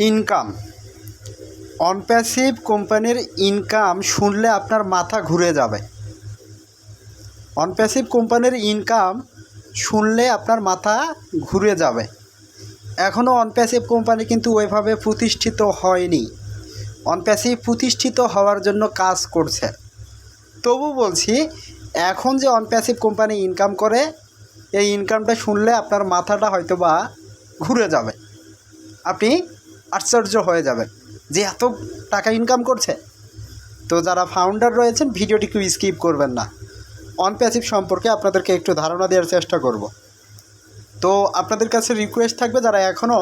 Income, অনপ্যাসিভ কোম্পানির income শুনলে আপনার মাথা ঘুরে যাবে। অনপ্যাসিভ কোম্পানির ইনকাম শুনলে আপনার মাথা ঘুরে যাবে। এখনও অনপ্যাসিভ কোম্পানি কিন্তু ওইভাবে প্রতিষ্ঠিত হয়নি। অনপ্যাসিভ প্রতিষ্ঠিত হওয়ার জন্য কাজ করছে। তবু বলছি, এখন যে অনপ্যাসিভ কোম্পানি ইনকাম করে, এই ইনকামটা শুনলে আপনার মাথাটা হয়তো বা ঘুরে যাবে। আপনি আশ্চর্য হয়ে যাবেন যে এত টাকা ইনকাম করছে। তো যারা ফাউন্ডার রয়েছেন, ভিডিওটি কেউ স্কিপ করবেন না। অনপ্যাসিভ সম্পর্কে আপনাদেরকে একটু ধারণা দেওয়ার চেষ্টা করব। তো আপনাদের কাছে রিকোয়েস্ট থাকবে, যারা এখনও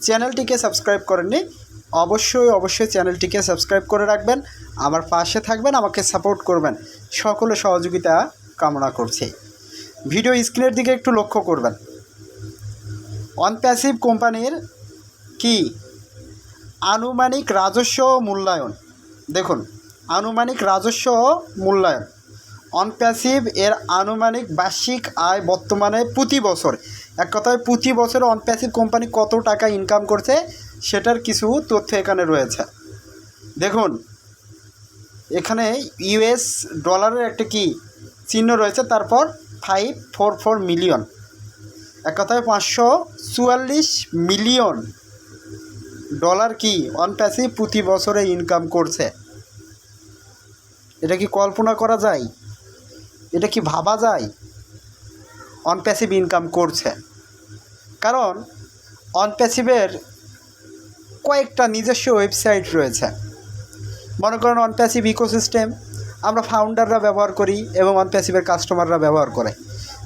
চ্যানেলটিকে সাবস্ক্রাইব করেননি, অবশ্যই চ্যানেলটিকে সাবস্ক্রাইব করে রাখবেন, আমার পাশে থাকবেন, আমাকে সাপোর্ট করবেন। সকলে সহযোগিতা কামনা করছি। ভিডিও স্ক্রিনের দিকে একটু লক্ষ্য করবেন। অনপ্যাসিভ কোম্পানির কি আনুমানিক রাজস্ব মূল্যায়ন দেখুন। আনুমানিক রাজস্ব মূল্যায়ন, অনপ্যাসিভ এর আনুমানিক বার্ষিক আয় বর্তমানে প্রতি বছর, এক কথায় প্রতি বছর অনপ্যাসিভ কোম্পানি কত টাকা ইনকাম করছে সেটার কিছু তথ্য এখানে রয়েছে। দেখুন, এখানে ইউএস ডলারের একটা কি চিহ্ন রয়েছে, তারপর 544 মিলিয়ন, এক কথায় 544 মিলিয়ন ডলার কি অনপ্যাসিভ প্রতি বছরে ইনকাম করছে। এটা কি কল্পনা করা যায়? এটা কি ভাবা যায়? অনপ্যাসিভ ইনকাম করছে। কারণ অনপ্যাসিভের কয়েকটা নিজস্ব ওয়েবসাইট রয়েছে। মনে করেন অনপ্যাসিভ ইকোসিস্টেম আমরা ফাউন্ডাররা ব্যবহার করি এবং অনপ্যাসিভের কাস্টমাররা ব্যবহার করে।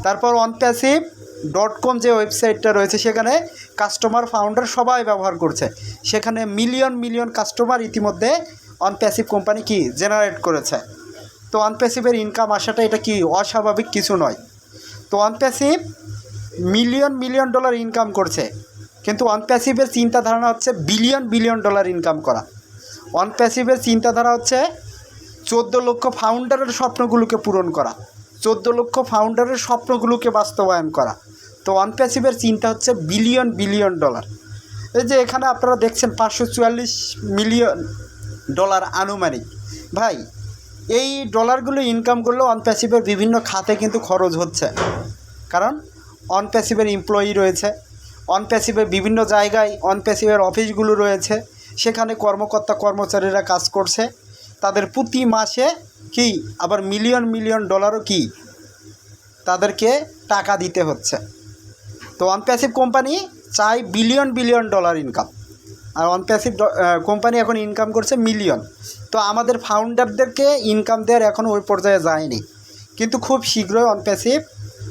তারপর onpassive.com যে ওয়েবসাইটটা রয়েছে, সেখানে কাস্টমার ফাউন্ডার সবাই ব্যবহার করছে। সেখানে মিলিয়ন কাস্টমার ইতিমধ্যে অনপ্যাসিভ কোম্পানি কি জেনারেট করেছে। তো অনপ্যাসিভের ইনকাম আসাটা এটা কি অস্বাভাবিক কিছু নয়। তো অনপ্যাসিভ মিলিয়ন ডলার ইনকাম করছে, কিন্তু অনপ্যাসিভের চিন্তাধারণা হচ্ছে বিলিয়ন ডলার ইনকাম করা। অনপ্যাসিভের চিন্তাধারা হচ্ছে 14 লক্ষ ফাউন্ডারের স্বপ্নগুলোকে পূরণ করা, 14 লক্ষ ফাউন্ডারের স্বপ্নগুলোকে বাস্তবায়ন করা। তো অনপ্যাসিভের চিন্তা হচ্ছে বিলিয়ন ডলার। এই যে এখানে আপনারা দেখছেন 544 মিলিয়ন ডলার আনুমানিক। ভাই, এই ডলারগুলো ইনকাম করলেও অনপ্যাসিভের বিভিন্ন খাতে কিন্তু খরচ হচ্ছে। কারণ অনপ্যাসিভের এমপ্লয়ি রয়েছে, অনপ্যাসিভের বিভিন্ন জায়গায় অনপ্যাসিভের অফিসগুলো রয়েছে, সেখানে কর্মচারীরা কাজ করছে। তাদের প্রতি মাসে কি আবার মিলিয়ন ডলারও কি তাদেরকে টাকা দিতে হচ্ছে। তো অনপ্যাসিভ কোম্পানি চাই বিলিয়ন ডলার ইনকাম, আর অনপ্যাসিভ কোম্পানি এখন ইনকাম করছে মিলিয়ন। তো আমাদের ফাউন্ডারদেরকে ইনকাম দেওয়ার এখনও ওই পর্যায়ে যায়নি, কিন্তু খুব শীঘ্রই অনপ্যাসিভ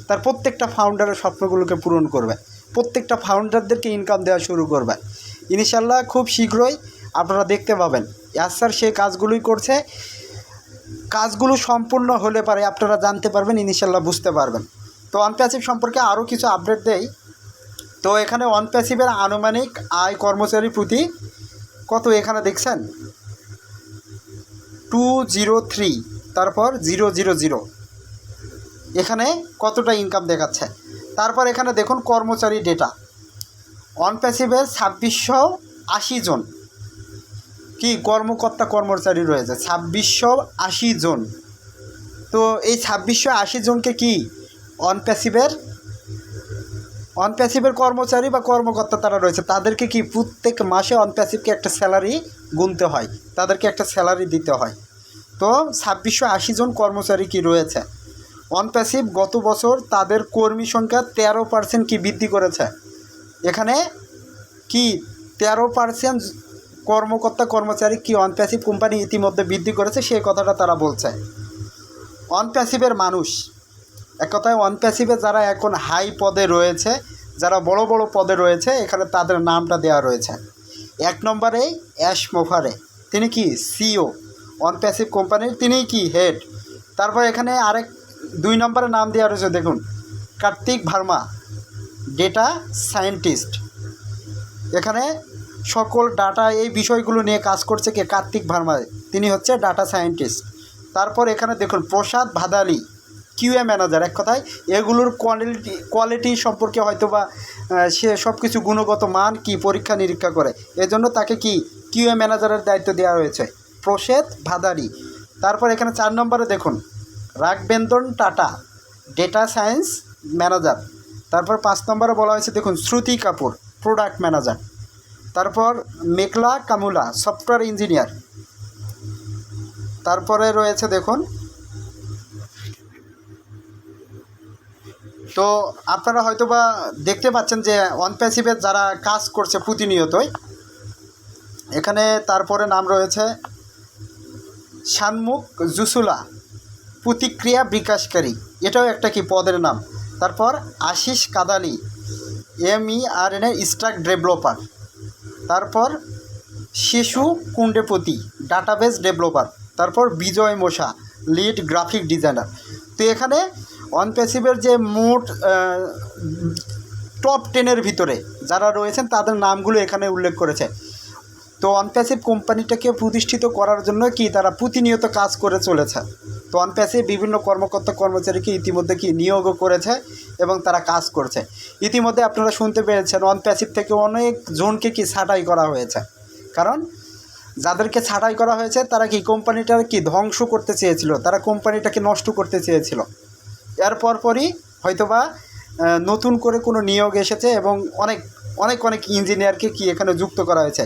তার প্রত্যেকটা ফাউন্ডারের স্বপ্নগুলোকে পূরণ করবে, প্রত্যেকটা ফাউন্ডারদেরকে ইনকাম দেওয়া শুরু করবে। ইনশাল্লাহ খুব শীঘ্রই আপনারা দেখতে পাবেন। স্যার সেই কাজগুলোই করছে। কাজগুলো সম্পূর্ণ হলে পারে আপনারা জানতে পারবেন, ইনশাল্লাহ বুঝতে পারবেন। তো অনপ্যাসিভ সম্পর্কে আরও কিছু আপডেট দেই। তো এখানে অনপ্যাসিভের আনুমানিক আয় কর্মচারী প্রতি কত, এখানে দেখছেন 203, তারপর 000, এখানে কতটা ইনকাম দেখাচ্ছে। তারপর এখানে দেখুন কর্মচারী ডেটা, অনপ্যাসিভের 2680 জন কি কর্মচারী রয়েছে, 2680 জন। তো এই 2680 জনকে কি অনপ্যাসিভের কর্মচারী বা কর্মকর্তা তারা রয়েছে, তাদেরকে কি প্রত্যেক মাসে অনপ্যাসিভকে একটা স্যালারি গুনতে হয়, তাদেরকে একটা স্যালারি দিতে হয়। তো 2680 জন কর্মচারী কি রয়েছে। অনপ্যাসিভ গত বছর তাদের কর্মী সংখ্যা 13% কি বৃদ্ধি করেছে। এখানে কি 13% কর্মচারী কি অনপ্যাসিভ কোম্পানি ইতিমধ্যে বৃদ্ধি করেছে, সেই কথাটা তারা বলছে। অনপ্যাসিভের মানুষ, এক কথায় অনপ্যাসিভে যারা এখন হাই পদে রয়েছে, যারা বড় পদে রয়েছে, এখানে তাদের নামটা দেওয়া রয়েছে। 1 নম্বরে অ্যাশ মোফারে, তিনি কি সিও অনপ্যাসিভ কোম্পানির, তিনিই কি হেড। তারপর এখানে 2 নম্বরে নাম দেওয়া রয়েছে, দেখুন কার্তিক ভার্মা, ডেটা সায়েন্টিস্ট। এখানে সকল ডাটা এই বিষয়গুলো নিয়ে কাজ করছে কে, কার্তিক ভার্মা, তিনি হচ্ছে ডাটা সায়েন্টিস্ট। তারপর এখানে দেখুন প্রসাদ ভাদালি, কিউএ ম্যানেজার, এক কথায় এগুলোর কোয়ালিটি সম্পর্কে হয়তো বা সে সব কিছু গুণগত মান কি পরীক্ষা নিরীক্ষা করে, এজন্য তাকে কি কিউএ ম্যানেজারের দায়িত্ব দেওয়া হয়েছে, প্রসেদ ভাদারি। তারপর এখানে 4 নম্বরে দেখুন রাঘবেন্দন টাটা, ডেটা সায়েন্স ম্যানেজার। তারপর 5 নম্বরে বলা হয়েছে দেখুন শ্রুতি কাপুর, প্রোডাক্ট ম্যানেজার। তারপর মেঘলা কামুলা, সফটওয়্যার ইঞ্জিনিয়ার। তারপরে রয়েছে দেখুন, তো আপনারা হয়তো বা দেখতে পাচ্ছেন যে অনপ্যাসিভের যারা কাজ করছে প্রতিনিয়তই, এখানে তারপরে নাম রয়েছে শানমুখ জুসুলা, প্রতিক্রিয়া বিকাশকারী, এটাও একটা কি পদের নাম। তারপর আশিস কাদালি, MERN স্ট্রাক ডেভেলপার। তারপর শিশু কুণ্ডেপতি, ডাটাবেস ডেভেলপার। তারপর বিজয় মোশা, লিড গ্রাফিক ডিজাইনার। তো এখানে অনপ্যাসিভের যে মোট টপ 10-এর ভিতরে যারা রয়েছেন তাদের নামগুলো এখানে উল্লেখ করেছে। তো অনপ্যাসিভ কোম্পানিটাকে প্রতিষ্ঠিত করার জন্য কি তারা প্রতিনিয়ত কাজ করে চলেছে। তো অনপ্যাসিভ বিভিন্ন কর্মকর্তা কর্মচারীকে ইতিমধ্যে কি নিয়োগও করেছে এবং তারা কাজ করছে। ইতিমধ্যে আপনারা শুনতে পেরেছেন অনপ্যাসিভ থেকে অনেক জনকে কি ছাঁটাই করা হয়েছে, কারণ যাদেরকে ছাঁটাই করা হয়েছে তারা কি কোম্পানিটার কি ধ্বংস করতে চেয়েছিল, তারা কোম্পানিটাকে নষ্ট করতে চেয়েছিল। এর পরপরই হয়তোবা নতুন করে কোনো নিয়োগ এসেছে এবং অনেক অনেক অনেক ইঞ্জিনিয়ারকে কি এখানে যুক্ত করা হয়েছে,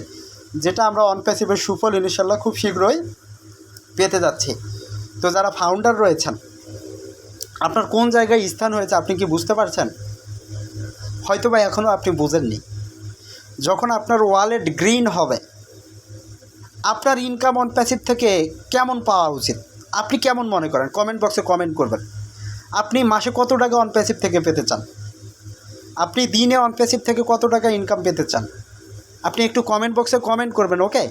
যেটা আমরা অনপ্যাসিভের সুফল ইনশাল্লাহ খুব শীঘ্রই পেতে যাচ্ছি। তো যারা ফাউন্ডার রয়েছেন, আপনার কোন জায়গায় স্থান হয়েছে আপনি কি বুঝতে পারছেন? হয়তোবা এখনও আপনি বোঝেননি। যখন আপনার ওয়ালেট গ্রিন হবে, আপনার ইনকাম অনপ্যাসিভ থেকে কেমন পাওয়া উচিত আপনি কেমন মনে করেন? কমেন্ট বক্সে কমেন্ট করবেন। আপনি মাসে কত টাকা অনপ্যাসিভ থেকে পেতে চান? আপনি দিনে অনপ্যাসিভ থেকে কত টাকা ইনকাম পেতে চান? আপনি একটু কমেন্ট বক্সে কমেন্ট করবেন, ওকে?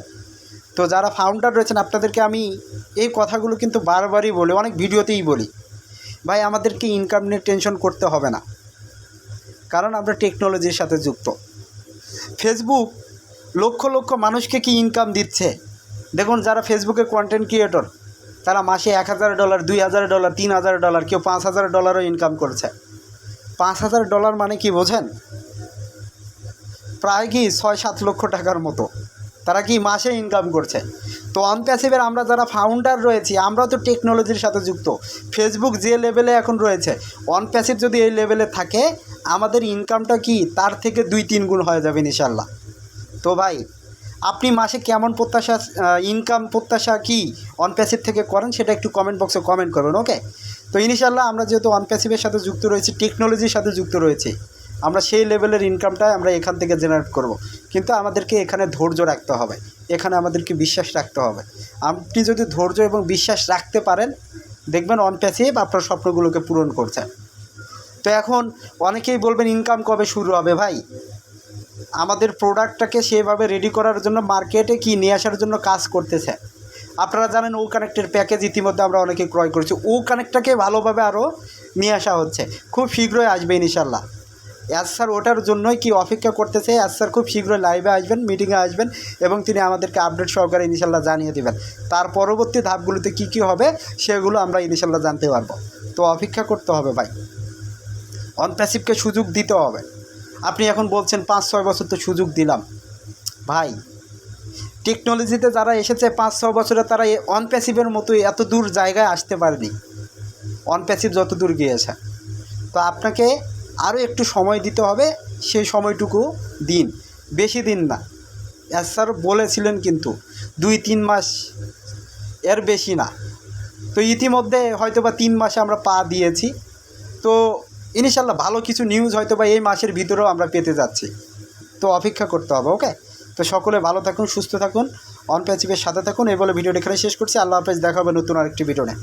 তো যারা ফাউন্ডার রয়েছেন আপনাদেরকে আমি এই কথাগুলো কিন্তু বারবারই বলি, অনেক ভিডিওতেই বলি, ভাই আমাদেরকে ইনকাম নিয়ে টেনশন করতে হবে না, কারণ আমরা টেকনোলজির সাথে যুক্ত। ফেসবুক লক্ষ লক্ষ মানুষকে কি ইনকাম দিচ্ছে। দেখুন যারা ফেসবুকে কন্টেন্ট ক্রিয়েটর তারা মাসে $1000, $2000, $3000, কেউ $5000 ইনকাম করছে। $5000 মানে কি বোঝেন? প্রায় কি 6-7 লক্ষ টাকার মতো তারা কি মাসে ইনকাম করছে। তো অনপ্যাসিভের আমরা যারা ফাউন্ডার রয়েছি আমরা তো টেকনোলজির সাথে যুক্ত। ফেসবুক যে লেভেলে এখন রয়েছে, অনপ্যাসিভ যদি এই লেভেলে থাকে আমাদের ইনকামটা কি তার থেকে 2-3 গুণ হয়ে যাবে ইনশাল্লাহ। তো ভাই আপনি মাসে কেমন প্রত্যাশা ইনকাম প্রত্যাশা কি অনপ্যাসিভ থেকে করেন সেটা একটু কমেন্ট বক্সে কমেন্ট করবেন, ওকে? তো ইনশাল্লাহ আমরা যেহেতু অনপ্যাসিভের সাথে যুক্ত রয়েছি, টেকনোলজির সাথে যুক্ত রয়েছি, আমরা সেই লেভেলের ইনকামটাই আমরা এখান থেকে জেনারেট করব। কিন্তু আমাদেরকে এখানে ধৈর্য রাখতে হবে, এখানে আমাদেরকে বিশ্বাস রাখতে হবে। আপনি যদি ধৈর্য এবং বিশ্বাস রাখতে পারেন দেখবেন অনপ্যাসিভ আপনার স্বপ্নগুলোকে পূরণ করছে। তো এখন অনেকেই বলবেন ইনকাম কবে শুরু হবে? ভাই আমাদের প্রোডাক্টটাকে সেভাবে রেডি করার জন্য মার্কেটে কি নিয়ে আসার জন্য কাজ করতেছে। আপনারা জানেন ও কানেক্টের প্যাকেজ ইতিমধ্যে আমরা অনেকে ক্রয় করেছি, ও কানেক্টটাকে ভালোভাবে আরও নিয়ে আসা হচ্ছে, খুব শীঘ্রই আসবে ইনশাল্লাহ। স্যার ওটার জন্যই কি অপেক্ষা করতেছে। স্যার খুব শীঘ্রই লাইভে আসবেন, মিটিংয়ে আসবেন এবং তিনি আমাদেরকে আপডেট সহকারে ইনশাল্লাহ জানিয়ে দেবেন। তার পরবর্তী ধাপগুলোতে কি কি হবে সেগুলো আমরা ইনশাল্লাহ জানতে পারবো। তো অপেক্ষা করতে হবে ভাই, অনপ্যাসিভকে সুযোগ দিতে হবে। আপনি এখন বলছেন 5-6 বছর তো সুযোগ দিলাম। ভাই টেকনোলজিতে যারা এসেছে 5-6 বছরে তারা অনপ্যাসিভের মতোই এত দূর জায়গায় আসতে পারেনি, অনপ্যাসিভ যত দূর গিয়েছে। তো আপনাকে আরও একটু সময় দিতে হবে, সেই সময়টুকু দিন, বেশি দিন না। স্যার বলেছিলেন কিন্তু 2-3 মাস, এর বেশি না। তো ইতিমধ্যে হয়তো বা 3 মাসে আমরা পা দিয়েছি। তো ইনশাল্লাহ ভালো কিছু নিউজ হয়তো বা এই মাসের ভিতরেও আমরা পেতে যাচ্ছি। তো অপেক্ষা করতে হবে, ওকে? তো সকলে ভালো থাকুন, সুস্থ থাকুন, অনপ্যাসিভের সাথে থাকুন। এই বলে ভিডিওটা এখানে শেষ করছি। আল্লাহ হাফেজ, দেখা হবে নতুন আরেকটি ভিডিও নিয়ে।